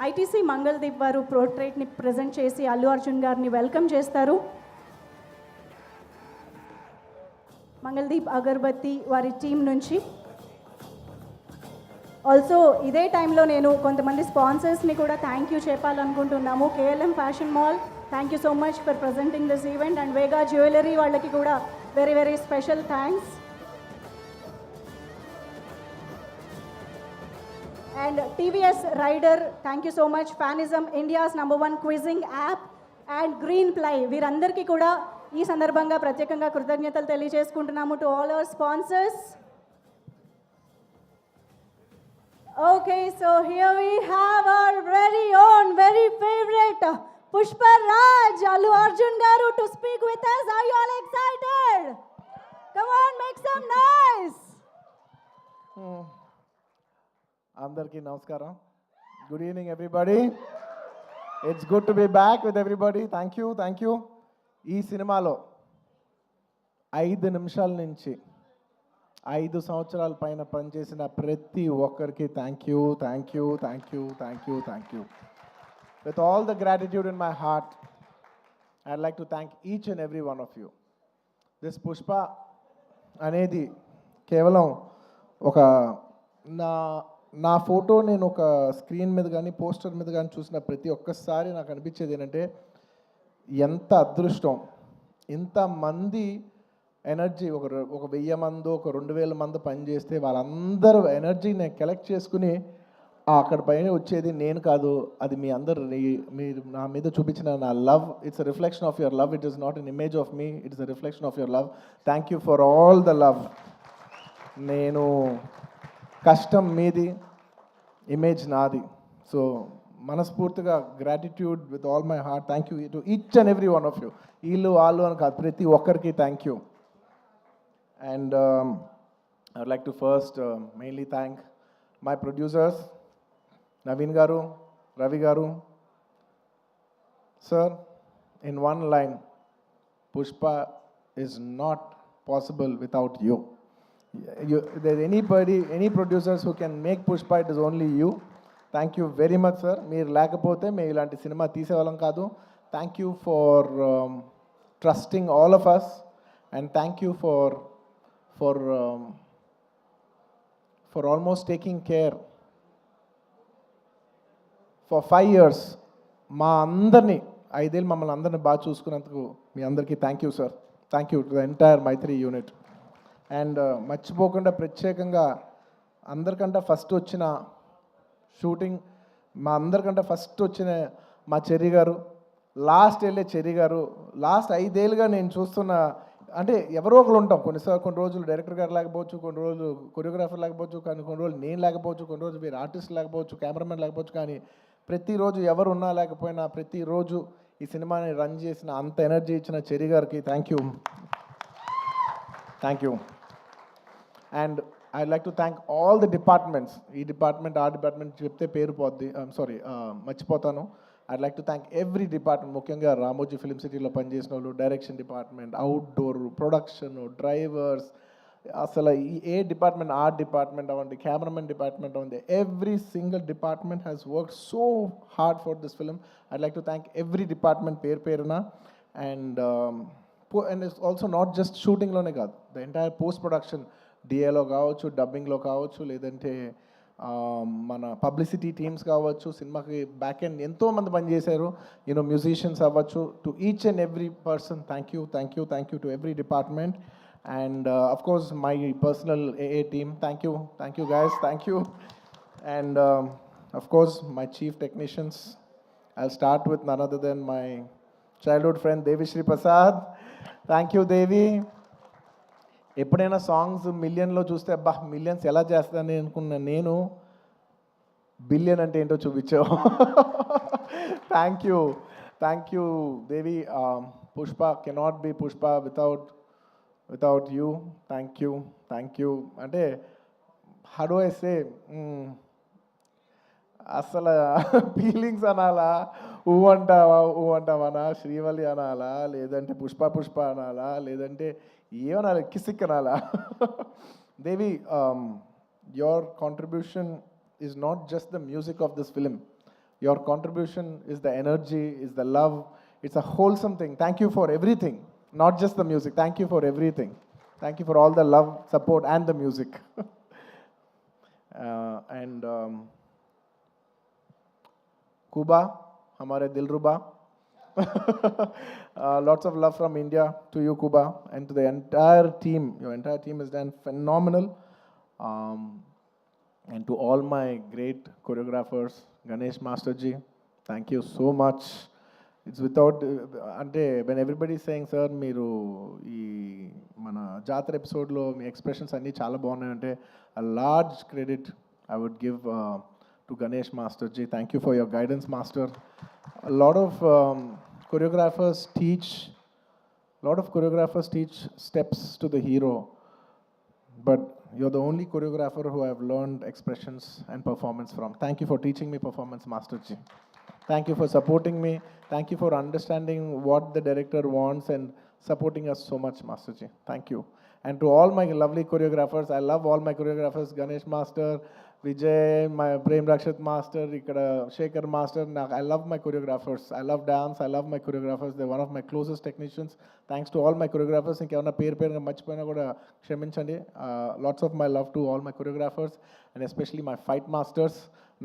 ITC Mangaldeep వారు పోర్ట్రేట్ని present చేసి అల్లు అర్జున్ గారిని వెల్కమ్ చేస్తారు. మంగళదీప్ అగర్బత్తి వారి టీం నుంచి. ఆల్సో ఇదే టైంలో నేను కొంతమంది స్పాన్సర్స్ని కూడా థ్యాంక్ యూ చెప్పాలనుకుంటున్నాము. KLM fashion mall, thank you so much for presenting this event. And Vega jewellery వాళ్ళకి కూడా very very special thanks. And TVS Rider, thank you so much. Fanism, India's #1 quizzing app, and Greenply. వీరందరికీ కూడా ఈ సందర్భంగా ప్రత్యేకంగా కృతజ్ఞతలు తెలియజేసుకుంటున్నాము to all our sponsors. Okay, so here we have our very own, very favorite Pushpa Raj, Allu Arjun garu to speak with us. Are you all excited? Come on, make some noise. అందరికీ నమస్కారం. Good evening everybody. It's good to be back with everybody. Thank you. ఈ సినిమాలో 5 నిమిషాల నుంచి 5 సంవత్సరాల పైన పనిచేసిన ప్రతి ఒక్కరికి thank you. With all the gratitude in my heart, I'd like to thank each and every one of you. This Pushpa అనేది కేవలం ఒక నా ఫోటో నేను ఒక స్క్రీన్ మీద కానీ పోస్టర్ మీద కానీ చూసిన ప్రతి ఒక్కసారి నాకు అనిపించేది ఏంటంటే, ఎంత అదృష్టం ఇంతమంది ఎనర్జీ, ఒక 1000 మంది, ఒక 2000 మంది పనిచేస్తే వాళ్ళందరూ ఎనర్జీ నేను కలెక్ట్ చేసుకుని అక్కడ పైన వచ్చేది నేను కాదు, అది మీ అందరు, మీరు నా మీద చూపించిన నా love. It's a reflection of your love. It is not an image of me, it is a reflection of your love. Thank you for all the love. నేను కష్టం మీది, ఇమేజ్ నాది. సో మనస్ఫూర్తిగా gratitude with all my heart. Thank you to each and every one of you. వీళ్ళు వాళ్ళు అని కాదు, ప్రతి ఒక్కరికి thank you. And I would like to first mainly thank my producers, Naveen గారు, రవి గారు. Sir, in one line, Pushpa is not possible without you. There's any producers who can make Pushpa, it is only you. Thank you very much, sir. మీరు లేకపోతే మేము ఇలాంటి cinema తీసేవాళ్ళం కాదు. Thank you for trusting all of us, and thank you for almost taking care for 5 years. మా అందరినీ 5 ఏళ్ళు మమ్మల్ని అందరినీ బాగా చూసుకున్నందుకు మీ అందరికీ thank you sir. Thank you to the entire Mythri unit. And మర్చిపోకుండా ప్రత్యేకంగా అందరికంటే ఫస్ట్ వచ్చిన షూటింగ్, మా అందరికంటే ఫస్ట్ వచ్చిన మా చెర్రీ గారు, లాస్ట్ వెళ్ళే చెర్రీ గారు. లాస్ట్ 5 ఏళ్ళుగా నేను చూస్తున్న, అంటే ఎవరో ఒకరు ఉంటాం, కొన్ని రోజులు డైరెక్టర్ గారు లేకపోవచ్చు, కొన్ని రోజులు కొరియోగ్రాఫర్ లేకపోవచ్చు, కానీ కొన్ని రోజులు నేను లేకపోవచ్చు, కొన్ని రోజులు మీరు ఆర్టిస్ట్ లేకపోవచ్చు, కెమెరామెన్ లేకపోవచ్చు, కానీ ప్రతిరోజు ఎవరు ఉన్నా లేకపోయినా ప్రతిరోజు ఈ సినిమాని రన్ చేసిన, అంత ఎనర్జీ ఇచ్చిన చెర్రీ గారికి thank you. And I'd like to thank all the departments. ఈ డిపార్ట్మెంట్, ఆ డిపార్ట్మెంట్ చెప్తే పేరు పోద్ది, మర్చిపోతాను. I'd like to thank every department, ముఖ్యంగా రామోజీ ఫిలిం సిటీలో పనిచేసిన వాళ్ళు, direction department, outdoor, production, drivers, అసలు ఏ డిపార్ట్మెంట్, ఆర్ట్ డిపార్ట్మెంట్ అవ్వండి, కెమెరామెన్ డిపార్ట్మెంట్ అవ్వండి, every single department has work so hard for this film. I'd like to thank every department పేరున. And it's also not just షూటింగ్లోనే కాదు, the entire post production, డిఏలో కావచ్చు, డబ్బింగ్లో కావచ్చు, లేదంటే మన పబ్లిసిటీ టీమ్స్ కావచ్చు, సినిమాకి బ్యాక్ ఎండ్ ఎంతోమంది పనిచేశారు, మ్యూజిషియన్స్ అవ్వచ్చు. To each and every person thank you to every department. And of course my personal AA team, thank you guys, thank you. And of course my chief technicians. I'll start with none other than my childhood friend Devi Sri Prasad. Thank you Devi. ఎప్పుడైనా songs మిలియన్లో చూస్తే అబ్బా millions ఎలా చేస్తానని అనుకున్నా నేను, billion అంటే ఏంటో చూపించావు. Thank you Devi. Pushpa cannot be Pushpa without you. Thank you. అంటే హౌ డు ఐ సే, అసలు ఫీలింగ్స్ అనాలా, ఊ అంటావనా, శ్రీవల్లి అనాలా, లేదంటే పుష్ప అనాలా, లేదంటే ఏమనాలి, కిసిక్ అనాలా. దేవి, your contribution is not just the music of this film, Your contribution is the energy, is the love. It's a wholesome thing. Thank you for everything, not just the music. Thank you for everything. Thank you for all the love, support, and the music. And Kuba, हमारे दिलरुबा. Lots of love from India to you, Kuba, and to the entire team. Your entire team has done phenomenal. Um, and to all my great choreographers, Ganesh Masterji, thank you so much. It's without, అంటే when everybody is saying, sir, మీరు ఈ మన జాతర ఎపిసోడ్లో మీ expressions అన్నీ చాలా బాగున్నాయి అంటే a large credit I would give to Ganesh Masterji. Thank you for your guidance, Master. A lot of choreographers teach steps to the hero, but you're the only choreographer who I've learned expressions and performance from. Thank you for teaching me performance, Masterji. Thank you for supporting me. Thank you for understanding what the director wants and supporting us so much, Masterji. Thank you. And to all my lovely choreographers, I love all my choreographers, Ganesh Master, Vijay, my Prem Rakshat Master, Ikkada Shekhar Master. I love my choreographers. I love dance. I love my choreographers. They're one of my closest technicians. Thanks to all my choreographers. ఇంకేమన్నా పేరు మర్చిపోయినా కూడా క్షమించండి. Lots of my love to all my choreographers and especially my fight masters,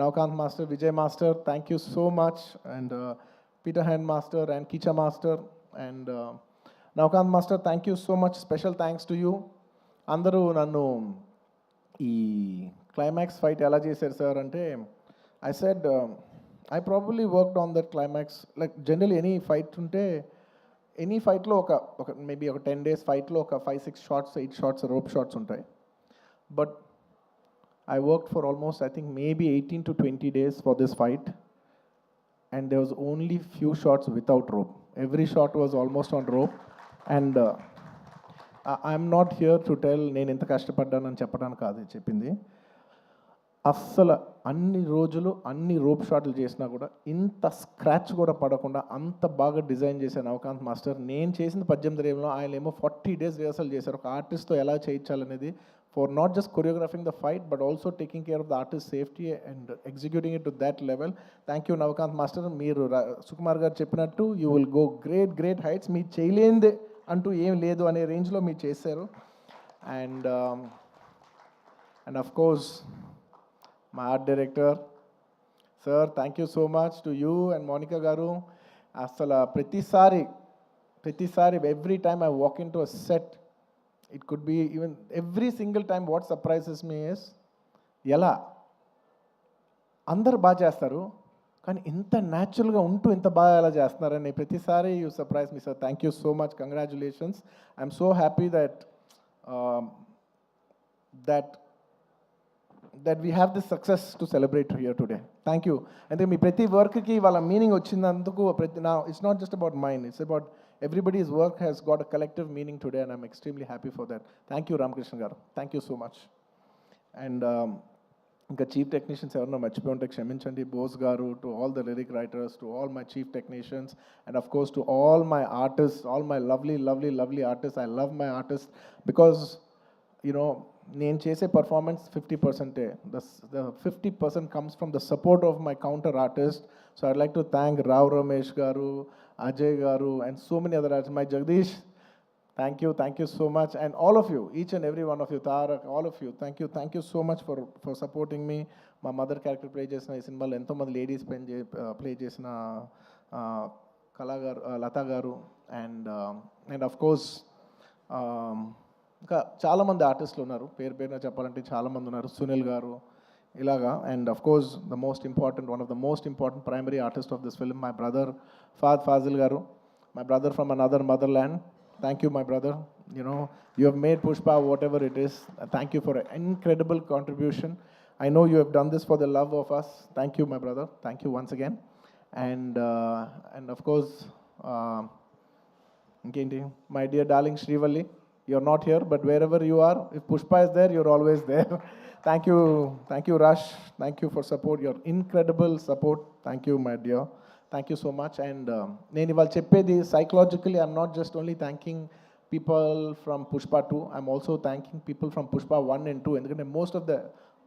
Navkant Master, Vijay Master. Thank you so much. And Peter Hand Master and Kicha Master and Navkant Master, thank you so much. Special thanks to you. అందరూ నన్ను ఈ climax fight ఎలా చేశారు sir అంటే I said I probably worked on that climax. Like general any fight ఉంటే any ఫైట్లో ఒక maybe ఒక 10 days ఫైట్లో ఒక 5-6 షార్ట్స్ 8 షార్ట్స్ రోప్ షార్ట్స్ ఉంటాయి. But I worked for almost, I think, maybe 18 to 20 days for this fight. And there was only few shots without rope. Every shot was almost on rope. And I'm not here to tell నేను ఎంత కష్టపడ్డానని చెప్పడానికి కాదు చెప్పింది. అస్సలు అన్ని రోజులు అన్ని rope షాట్లు చేసినా కూడా ఇంత స్క్రాచ్ కూడా పడకుండా అంత బాగా డిజైన్ చేశాను నవకాంత్ మాస్టర్. నేను చేసిన 18 రేపులో ఆయన ఏమో 40 days రిహర్సల్ చేశారు ఒక ఆర్టిస్ట్తో ఎలా చేయించాలనేది. For not just choreographing the fight, but also taking care of the artist's safety and executing it to that level. Thank you, Navkant Master. Meeru Sukumar garu cheppinattu, you will go great heights. Me cheyalende antu em ledu ane range lo meer chesaru. And of course, my art director, sir, thank you so much to you and Monica garu. Asala pratisari every time I walk into a set, it could be even every single time, what surprises me is ఎలా అందరు బాగా చేస్తారు కానీ ఇంత న్యాచురల్గా ఉంటూ ఇంత బాగా ఎలా చేస్తున్నారని ప్రతిసారి you surprise me sir. Thank you so much. Congratulations. I'm so happy that we have this success to celebrate here today. Thank you. అంటే మీ ప్రతి వర్క్కి వాళ్ళ మీనింగ్ వచ్చినందుకు now it's not just about mine, it's about everybody's work has got a collective meaning today and I'm extremely happy for that. Thank you, Ramakrishna garu. Thank you so much. And ఇంకా chief technicians ఎవరన్నా మర్చిపోయి ఉంటే క్షమించండి. బోస్ గారు, to all the lyric writers, to all my chief technicians, and of course to all my artist, all my lovely artist. I love my artist because you know నేను చేసే performance 50%. The 50% comes from the support of my counter artist. So I'd like to thank Rao Ramesh garu, Ajay garu, and so many other artists. My Jagdish, thank you so much. And all of you, each and every one of you, Tarak, all of you, thank you so much for supporting me. My mother character play chesina ee cinema lo ento mandi ladies play chesina Kala garu, Lata garu, and of course ఇంకా చాలామంది ఆర్టిస్టులు ఉన్నారు. పేరున చెప్పాలంటే చాలామంది ఉన్నారు. సునీల్ గారు ఇలాగా. And of course one of the most important primary artist of this film, my brother Faasil garu, my brother from another mother land. Thank you my brother. You have made Pushpa whatever it is. Thank you for an incredible contribution. I know you have done this for the love of us. Thank you my brother. Thank you once again. And of course ఇంకేంటి, my dear darling Srivalli, you're not here, but wherever you are, if Pushpa is there, you're always there. Thank you Rush. Thank you for support, your incredible support. Thank you my dear. Thank you so much. And నేను ఇవాళ చెప్పేది psychologically, I'm not just only thanking people from Pushpa 2, I'm also thanking people from Pushpa 1 and 2. ఎందుకంటే most of the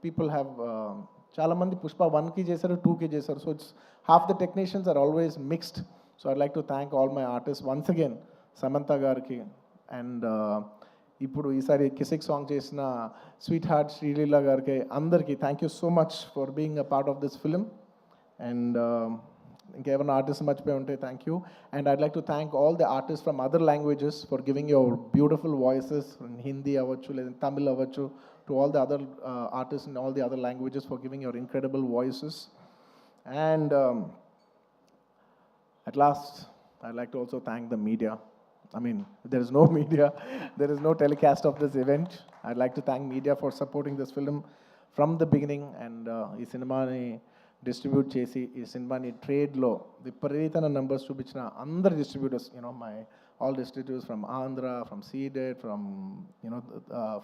people have చాలామంది పుష్ప 1కి చేశారు, 2కి చేశారు. So it's half the technicians are always mixed. So I'd like to thank all my artist once again, Samantha గారికి and ఇప్పుడు ఈసారి Kissik song చేసిన స్వీట్ హార్ట్ శ్రీలీల గారికి, అందరికీ thank you so much for being a part of this film. And ఇంకేమైనా artist మర్చిపోయి ఉంటే thank you. And I'd like to thank all the artist from other languages for giving your beautiful voices, Hindi అవ్వచ్చు లేదా తమిళ్ అవ్వచ్చు, to all the other artists in all the other languages for giving your incredible voices. And at last, I'd like to also thank the media. I mean, there is no media, there is no telecast of this event. I'd like to thank media for supporting this film from the beginning. And ఈ సినిమాని distribute చేసి ఈ సినిమాని ట్రేడ్లో విపరీతమైన numbers చూపించిన అందరు distributors, my all distributors from Andhra, from Seeded, from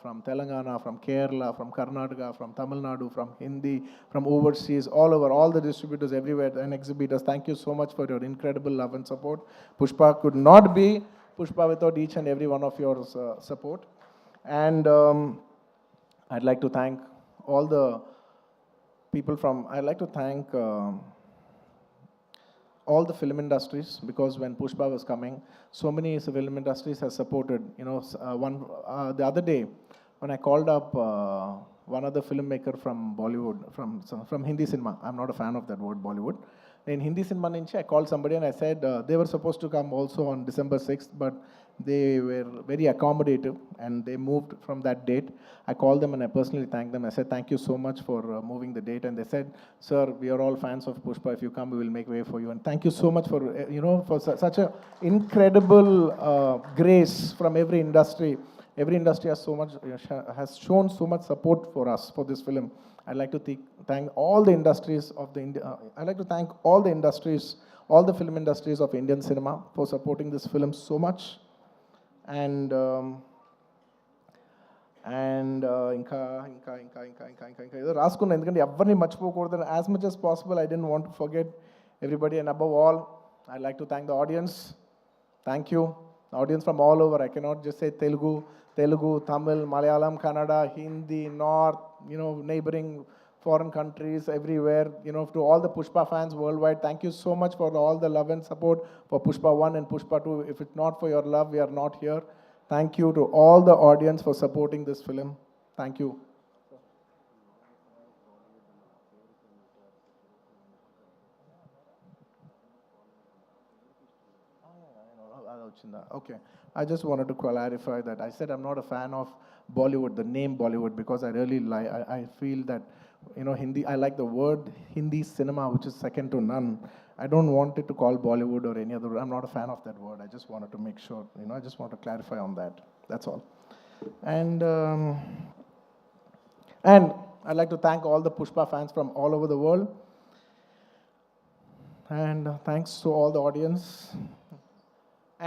from Telangana, from Kerala, from Karnataka, from Tamil Nadu, from Hindi, from overseas, all over, all the distributors everywhere and exhibitors. Thank you so much for your incredible love and support. Pushpa could not be Pushpa without each and every one of your support. And I'd like to thank all the people from. I'd like to thank all the film industries, because when Pushpa was coming, so many film industries have supported. The other day, when I called up one other filmmaker from Bollywood, from Hindi cinema, I'm not a fan of that word Bollywood. In Hindi cinema, I called somebody and I said they were supposed to come also on December 6th, but they were very accommodative and they moved from that date. I called them and I personally thanked them. I said, thank you so much for moving the date. And they said, sir, we are all fans of Pushpa. If you come, we will make way for you. And thank you so much for, for such a incredible grace from every industry. Every industry has has shown so much support for us for this film. I'd like to thank all the industries of I'd like to thank all the industries, all the film industries of Indian cinema for supporting this film so much. And ఇంకా ఏదో రాసుకున్నాను, ఎందుకంటే ఎవరిని మర్చిపోకూడదు. As much as possible I didn't want to forget everybody. And above all, I'd like to thank the audience. Thank you. The audience from all over. I cannot just say Telugu, Tamil, Malayalam, Kannada, Hindi, North, neighboring foreign countries, everywhere, to all the Pushpa fans worldwide, thank you so much for all the love and support for Pushpa 1 and Pushpa 2. If it's not for your love, we are not here. Thank you to all the audience for supporting this film. Thank you. Okay. I just wanted to clarify that. I said I'm not a fan of Bollywood, the name Bollywood, because I really I feel that, Hindi, I like the word Hindi cinema, which is second to none. I don't want it to call Bollywood or any other. I'm not a fan of that word. I just wanted to make sure, I just want to clarify on that. That's all. And I'd like to thank all the Pushpa fans from all over the world. And thanks to all the audience.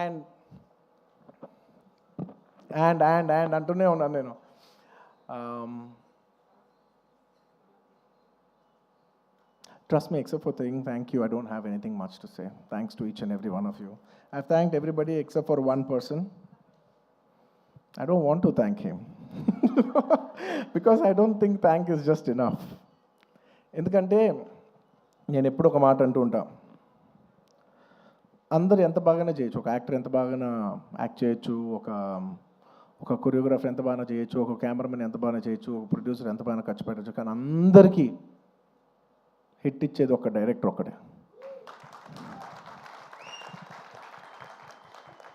And అంటూనే ఉన్నాను నేను. Trust me, except for saying thank you, I don't have anything much to say. Thanks to each and every one of you. I've thanked everybody except for one person. I don't want to thank him. Because I don't think thank is just enough. ఎందుకంటే నేను ఎప్పుడు ఒక మాట అంటూ ఉంటా, అందరు ఎంత బాగానే చేయొచ్చు, ఒక యాక్టర్ ఎంత బాగానే యాక్ట్ చేయొచ్చు, ఒక కొరియోగ్రాఫర్ ఎంత బాగా చేయొచ్చు, ఒక కెమెరామెన్ ఎంత బాగా చేయొచ్చు, ఒక ప్రొడ్యూసర్ ఎంత బాగా ఖర్చు పెట్టచ్చు, కానీ అందరికీ హిట్ ఇచ్చేది ఒక డైరెక్టర్ ఒక్కడే.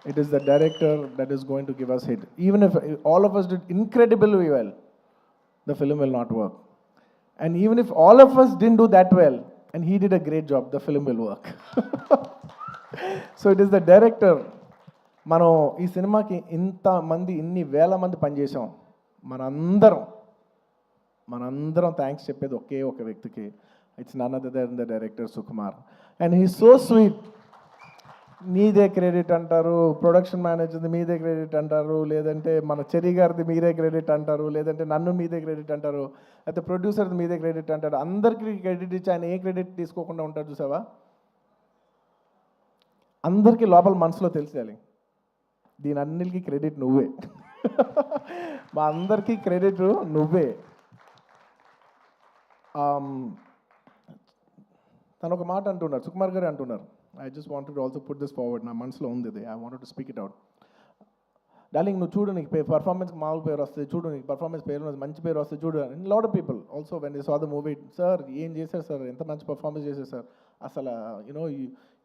It is the director that is going to give us hit. Even if all of us did incredibly well, the film will not work. And even if all of us didn't do that well, and he did a great job, the film will work. So it is the director. మనం ఈ సినిమాకి ఇన్ని వేల మంది పనిచేసాం. మనందరం thanks చెప్పేది ఒకే ఒక వ్యక్తికి. It's none other than the director Sukumar. And he so sweet. మీదే క్రెడిట్ అంటారు, ప్రొడక్షన్ మేనేజర్ది మీదే క్రెడిట్ అంటారు, లేదంటే మన చెరి గారిది మీరే క్రెడిట్ అంటారు, లేదంటే నన్ను మీదే క్రెడిట్ అంటారు, అయితే ప్రొడ్యూసర్ది మీదే క్రెడిట్ అంటారు. అందరికీ క్రెడిట్ ఇచ్చి ఆయన ఏ క్రెడిట్ తీసుకోకుండా ఉంటారు చూసావా. అందరికీ లోపల మనసులో తెలిసేయాలి, దీని అన్నిటికీ క్రెడిట్ నువ్వే. మా అందరికీ క్రెడిట్ నువ్వే. తను ఒక మాట అంటున్నారు, సుకుమార్ గారు అంటున్నారు, I just wanted also put this forward, నా మనసులో ఉంది ఇది, I wanted to speak it out. Darling నువ్వు చూడు, నీకు పర్ఫార్మెన్స్ మామూలు పేరు వస్తుంది, చూడు నీకు పర్ఫార్మెన్స్ పేరు మంచి పేరు వస్తుంది చూడు. Lot of people also when they saw the movie, sir ఏం చేశారు సార్, ఎంత మంచి పర్ఫార్మెన్స్ చేశారు సార్, అసలు you know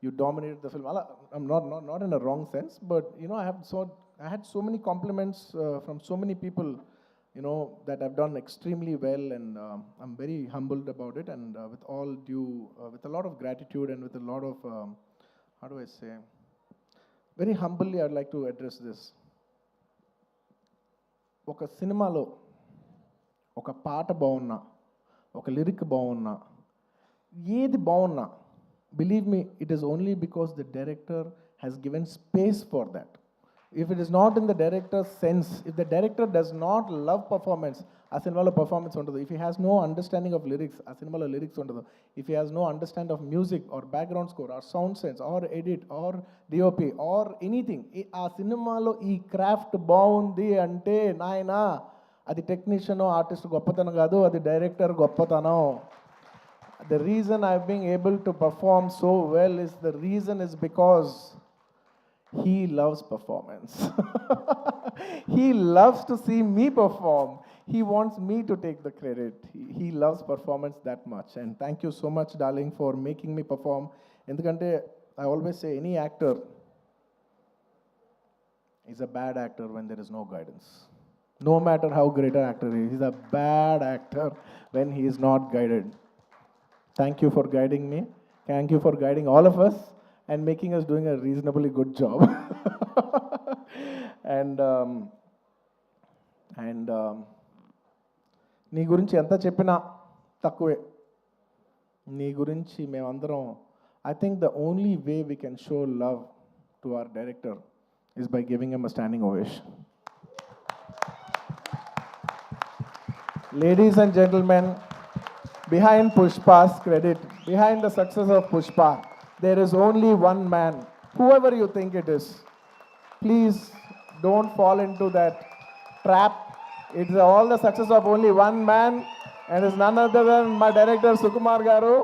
you dominate the film. అలా not in a wrong sense, but you know I had so many compliments from so many people, you know, that I've done extremely well, and I'm very humbled about it, and with all due, with a lot of gratitude and with a lot of, how do I say, very humbly I'd like to address this. ఒక సినిమాలో ఒక పాట బాగున్నా, ఒక lyric బాగున్నా, ఏది బాగున్నా, believe me it is only because the director has given space for that. If it is not in the director's sense, if the director does not love performance, ఆ సినిమాలో పర్ఫార్మెన్స్ ఉండదు. If he has no understanding of lyrics, ఆ సినిమాలో lyrics ఉండదు. If he has no understanding of music or background score or sound sense or edit or DOP or anything, ఆ సినిమాలో ఈ craft బాగుంది అంటే నాయనా అది టెక్నీషియన్ ఆర్టిస్ట్ గొప్పతనం కాదు, అది డైరెక్టర్ గొప్పతనం. The reason I've been able to perform so well is the reason is because he loves performance. He loves to see me perform. He wants me to take the credit. He loves performance that much. And thank you so much, darling, for making me perform. Endukante I always say any actor is a bad actor when there is no guidance. No matter how great an actor is, he's a bad actor when he is not guided. Thank you for guiding me. Thank you for guiding all of us and making us doing a reasonably good job. and నీ గురించి ఎంత చెప్పినా తక్కువే. నీ గురించి మేమందరం, I think the only way we can show love to our director is by giving him a standing ovation. Ladies and gentlemen, behind Pushpa's credit, behind the success of Pushpa, there is only one man, whoever you think it is. Please don't fall into that trap. It's all the success of only one man, and it's none other than my director Sukumar Garu.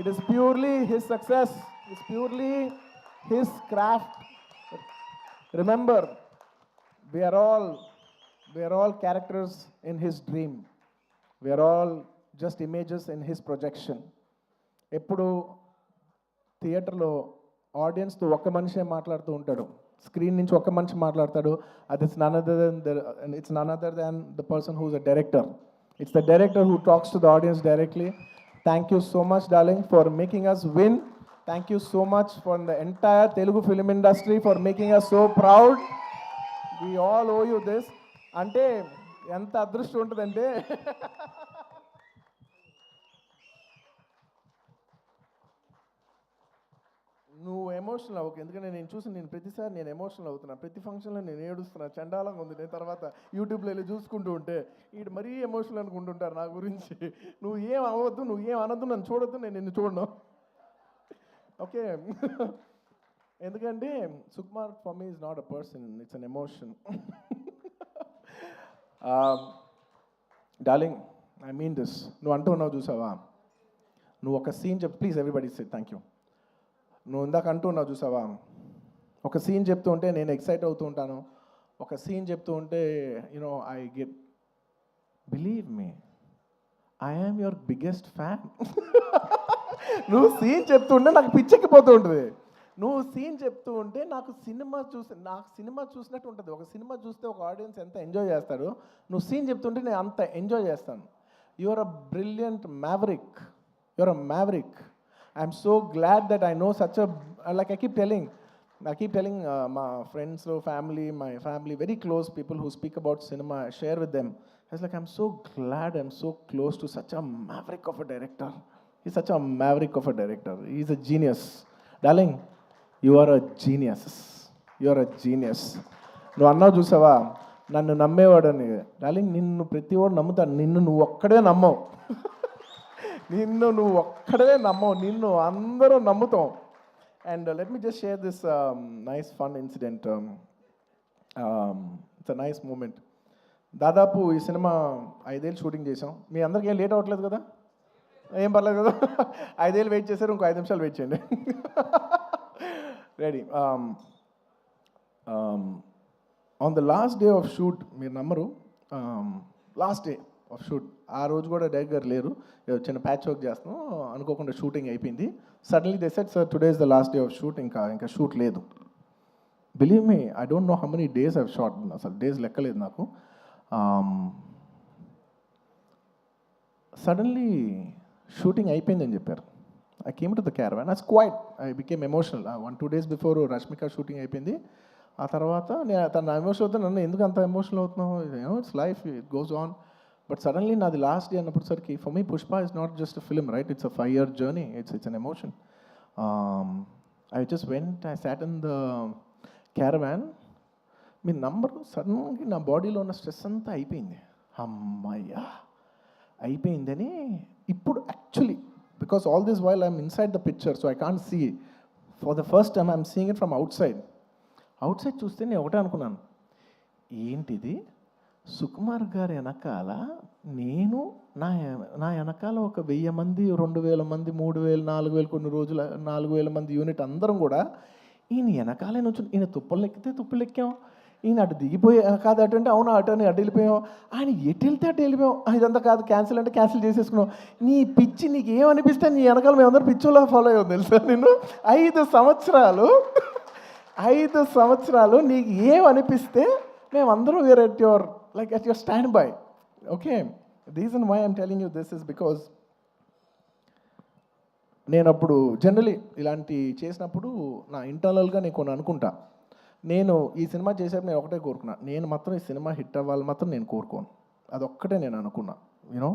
It is purely his success. It's purely his craft. Remember, we are all characters in his dream. We are all just images in his projection. ఎప్పుడు థియేటర్లో ఆడియన్స్తో ఒక్క మనిషే మాట్లాడుతూ ఉంటాడు, screen నుంచి ఒక్క మనిషి మాట్లాడతాడు. అది it's none other than the person who is a director. It's the director who talks to the audience directly. Thank you so much darling for making us win. Thank you so much for the entire Telugu film industry for making us so proud. We all owe you this. అంటే ఎంత అదృష్టం ఉంటుందంటే నువ్వు emotional అవ్వకు, ఎందుకంటే నేను ప్రతిసారి నేను ఎమోషనల్ అవుతున్నాను. ప్రతి ఫంక్షన్లో నేను ఏడుస్తున్నా, చండాలంగా ఉంది. నేను తర్వాత యూట్యూబ్లో వెళ్ళి చూసుకుంటూ ఉంటే వీడు మరీ ఎమోషనల్ అనుకుంటుంటారు నా గురించి. నువ్వు ఏం అవ్వద్దు, నువ్వు ఏం అనొద్దు, నన్ను చూడొద్దు, నేను నిన్ను చూడను, ఓకే? ఎందుకంటే Sukumar for me is not a person, it's an emotion. Darling, I mean this. నువ్వు అంటూ ఉన్నావు చూసావా, నువ్వు ఒక సీన్ చెప్పు, please everybody say thank you. నువ్వు ఇందాక అంటున్నావు చూసావా, ఒక సీన్ చెప్తూ ఉంటే నేను ఎక్సైట్ అవుతూ ఉంటాను. ఒక సీన్ చెప్తూ ఉంటే you know I get, believe me, I am your biggest fan. నువ్వు సీన్ చెప్తుంటే నాకు పిచ్చెక్కిపోతూ ఉంటుంది. నువ్వు సీన్ చెప్తూ ఉంటే నాకు సినిమా చూసినట్టు ఉంటుంది. ఒక సినిమా చూస్తే ఒక ఆడియన్స్ ఎంత ఎంజాయ్ చేస్తారు, నువ్వు సీన్ చెప్తుంటే నేను అంత ఎంజాయ్ చేస్తాను. You are a brilliant maverick. You are a maverick. I'm so glad that I know such a, like I keep telling my friends, my family, very close people who speak about cinema, I share with them. I was like, I'm so glad I'm so close to such a maverick of a director. He's such a maverick of a director. He's a genius. Darling, you are a genius. You are a genius. నువ్వు అన్నావు చూసావా, నన్ను నమ్మేవాడని. Darling, నిన్ను ప్రతివాడు నమ్ముతాను, నిన్ను నువ్వు ఒక్కడే నమ్మవు. నిన్ను నువ్వు ఒక్కడే నమ్మవు, నిన్ను అందరూ నమ్ముతాం. And let me just share this nice fun incident. It's a nice moment. దాదాపు ఈ సినిమా 5 ఏళ్ళు షూటింగ్ చేసాం. మీ అందరికీ ఏం లేట్ అవ్వట్లేదు కదా? ఏం పర్లేదు కదా, 5 ఏళ్ళు వెయిట్ చేశారు, ఇంకో 5 నిమిషాలు వెయిట్ చేయండి. Ready. On the last day of shoot, మీరు నమ్మరు, లాస్ట్ డే ఆఫ్ షూట్, ఆ రోజు కూడా డైరెక్టర్ గారు లేరు, ఏదో చిన్న ప్యాచ్ వర్క్ చేస్తున్నాం, అనుకోకుండా షూటింగ్ అయిపోయింది. Suddenly they said, sir today is the last day of shoot, ఇంకా షూట్ లేదు. Believe me, I don't know how many days I've shot, అసలు డేస్ లెక్కలేదు నాకు. సడన్లీ షూటింగ్ అయిపోయిందని చెప్పారు. I came to the caravan, I was quite, I became emotional. 1-2 days before Rashmika shooting అయిపోయింది. ఆ తర్వాత నేను తన ఎమోషన్ అవుతాను, నన్ను ఎందుకు అంత ఎమోషనల్ అవుతున్నావు, it's life, it goes on. But suddenly నాది లాస్ట్ డే అన్నప్పటిసరికి, for me Pushpa is not just a film, right, it's a 5-year journey, it's an emotion. I just went, I sat in the caravan. మీ number సడన్గా నా బాడీలో ఉన్న stress అంతా అయిపోయింది. అమ్మయ్యా అయిపోయిందని ఇప్పుడు actually, because all this while I'm inside the picture, so I can't see. For the first time I'm seeing it from outside చూస్తే నేను ఒకటే అనుకున్నాను, ఏంటిది, సుకుమార్ గారి వెనకాల నేను, నా వెనకాల ఒక 1000 మంది, 2000 మంది, 3000, 4000, కొన్ని రోజులు 4000 మంది యూనిట్ అందరం కూడా ఈయన వెనకాలే నుంచి, ఈయన తుప్పలు ఎక్కితే తుప్పలు ఎక్కాం, ఈయన అటు దిగిపోయి కాదు అటు అంటే అవును అటు అని అటు వెళ్ళిపోయాం, ఆయన ఎటు వెళ్తే అటు వెళ్ళిపోయాం, ఇదంతా కాదు క్యాన్సిల్ అంటే క్యాన్సిల్ చేసేసుకున్నాం. నీ పిచ్చి నీకు ఏమనిపిస్తే నీ వెనకాల మేమందరం పిచ్చోలా ఫాలో అయ్యాం తెలుసా. నేను 5 సంవత్సరాలు నీకు ఏమనిపిస్తే మేమందరం we're at your like at your standby. Okay, reason why I'm telling you this is because నేను అప్పుడు జనరలీ ఇలాంటి చేసినప్పుడు నా ఇంటర్నల్గా నేను కొన్ని అనుకుంటా. నేను ఈ సినిమా చేసేప్పుడు నేను ఒకటే కోరుకున్నా, నేను మాత్రం ఈ సినిమా హిట్ అవ్వాలి మాత్రం నేను కోరుకోను, అదొక్కటే నేను అనుకున్నా, యూనో.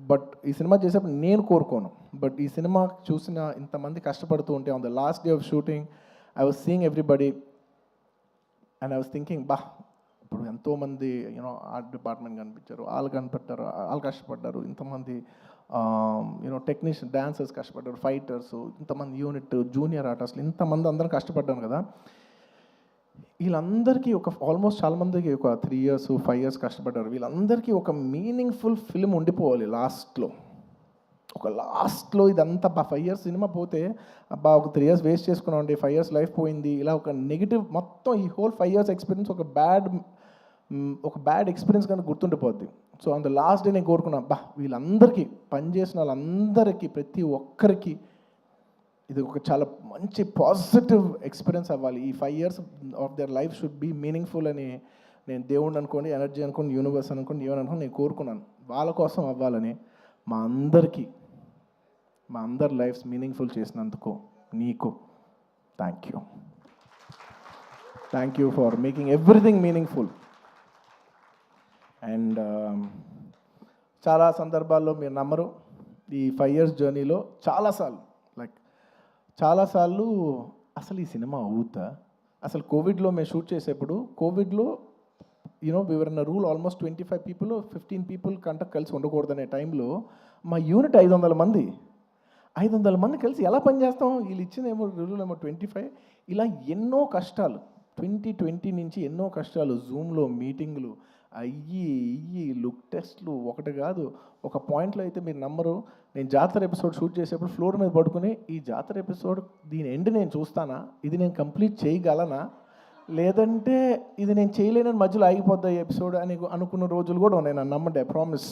బట్ ఈ సినిమా చేసేప్పుడు నేను కోరుకోను, బట్ ఈ సినిమా చూసిన ఇంతమంది కష్టపడుతూ ఉంటే on the last day of shooting I was seeing everybody and I was thinking, ఇప్పుడు ఎంతోమంది యూనో ఆర్ట్ డిపార్ట్మెంట్ కనిపించారు, వాళ్ళు కనిపెట్టారు, వాళ్ళు కష్టపడ్డారు, ఇంతమంది యూనో టెక్నీషియన్, డాన్సర్స్ కష్టపడ్డారు, ఫైటర్స్, ఇంతమంది యూనిట్, జూనియర్ ఆర్టిస్టులు, ఇంతమంది అందరం కష్టపడ్డాను కదా. వీళ్ళందరికీ ఆల్మోస్ట్ చాలామందికి ఒక 3 years 5 years కష్టపడ్డారు. వీళ్ళందరికీ ఒక మీనింగ్ఫుల్ ఫిల్మ్ ఉండిపోవాలి లాస్ట్లో ఇదంతా 5 years సినిమా పోతే ఒక 3 years వేస్ట్ చేసుకున్నామండి, 5 years లైఫ్ పోయింది, ఇలా ఒక నెగిటివ్ మొత్తం ఈ హోల్ 5 years ఎక్స్పీరియన్స్ ఒక బ్యాడ్ ఎక్స్పీరియన్స్ కనుక గుర్తుండిపోద్ది. So on the last day నేను కోరుకున్నా, వీళ్ళందరికీ పనిచేసిన వాళ్ళందరికీ ప్రతి ఒక్కరికి ఇది ఒక చాలా మంచి పాజిటివ్ ఎక్స్పీరియన్స్ అవ్వాలి, ఈ 5 years of their life should be meaningful అని నేను దేవుడిని అనుకోండి, ఎనర్జీ అనుకోండి, యూనివర్స్ అనుకోండి, ఏమని అనుకోండి, నేను కోరుకున్నాను. వాళ్ళ కోసం అవ్వాలని, మా అందరి లైఫ్స్ మీనింగ్ఫుల్ చేసినందుకు నీకు thank you for making everything meaningful. And చాలా సందర్భాల్లో మీరు నమ్మరు, ఈ 5 years జర్నీలో చాలాసార్లు అసలు ఈ సినిమా అవుతా, అసలు కోవిడ్లో మేము షూట్ చేసేప్పుడు, కోవిడ్లో you know we were in rule almost 25 people 15 people కంట కలిసి ఉండకూడదనే టైంలో మా యూనిట్ 500 మంది కలిసి ఎలా పనిచేస్తాం, వీళ్ళు ఇచ్చిందేమో రూల్ ఏమో 25. ఇలా ఎన్నో కష్టాలు 2020 నుంచి ఎన్నో కష్టాలు, జూమ్లో మీటింగ్లు అయ్యి లుక్ టెస్ట్లు, ఒకటి కాదు. ఒక పాయింట్లో అయితే మీరు నమ్మరు, నేను జాతర ఎపిసోడ్ షూట్ చేసేప్పుడు ఫ్లోర్ మీద పడుకుని, ఈ జాతర ఎపిసోడ్ దీని ఎండ్ నేను చూస్తానా, ఇది నేను కంప్లీట్ చేయగలనా, లేదంటే ఇది నేను చేయలేనని మధ్యలో ఆగిపోద్దా ఈ ఎపిసోడ్ అని అనుకున్న రోజులు కూడా ఉన్నాయి, నన్ను నమ్మండి, ఐ ప్రామిస్.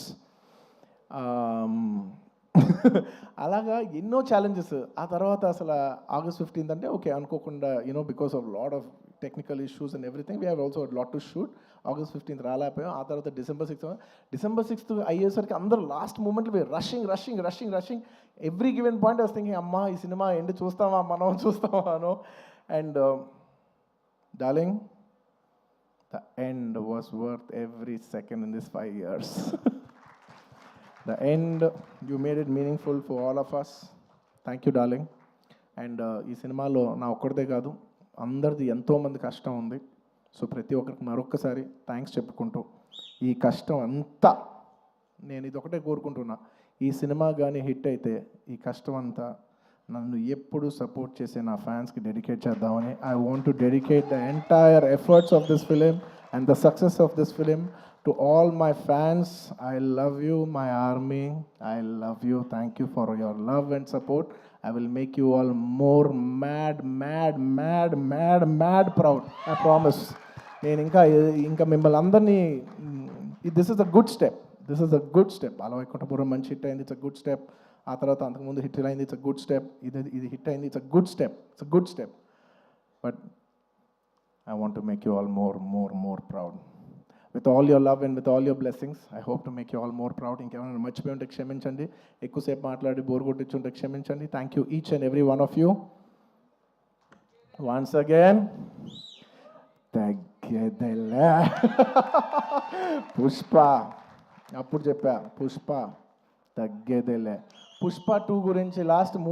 అలాగా ఎన్నో ఛాలెంజెస్. ఆ తర్వాత అసలు August 15th అంటే ఓకే అనుకోకుండా you know because of lot of technical issues and everything we have also lot to shoot. August 15th రాలేకపోయాం. ఆ తర్వాత December 6th అయ్యేసరికి అందరూ లాస్ట్ మూమెంట్లో rushing every given point I was thinking, అమ్మా ఈ సినిమా ఎండ్ చూస్తామా అనో. And darling, the end was worth every second in this 5 years. The end, you made it meaningful for all of us. Thank you, darling. And ఈ సినిమాలో నా ఒక్కడిదే కాదు, అందరిది ఎంతోమంది కష్టం ఉంది. సో ప్రతి ఒక్కరికి మరొక్కసారి థ్యాంక్స్ చెప్పుకుంటూ, ఈ కష్టం అంతా నేను ఇది ఒకటే కోరుకుంటున్నా, ఈ సినిమా కానీ హిట్ అయితే ఈ కష్టం అంతా నన్ను ఎప్పుడు సపోర్ట్ చేసే నా ఫ్యాన్స్కి డెడికేట్ చేద్దామని. I want to dedicate the entire efforts of this film and the success of this film. To all my fans, I love you, my army. I love you. Thank you for your love and support. I will make you all more mad proud. I promise. నేను ఇంకా మిమ్మల్ని అందరినీ this is a good step. అలా వైకుంఠపురం మంచి hit అయింది, it's a good step. ఆ తర్వాత అంతకుముందు హిట్ అయింది, ఇట్స్ అ గుడ్ స్టెప్. ఇది హిట్ అయింది, it's a good step. But I want to make you all more proud. With all your love and with all your blessings, I hope to make you all more proud. ఇంకేమైనా మర్చిపోయి ఉంటే క్షమించండి, ఎక్కువసేపు మాట్లాడి bore కొట్టించుంటే క్షమించండి. Thank you each and every one of you. Once again తగ్గేదేలే. పుష్ప అప్పుడు చెప్పా, పుష్ప తగ్గేదేలే. పుష్ప 2 గురించి లాస్ట్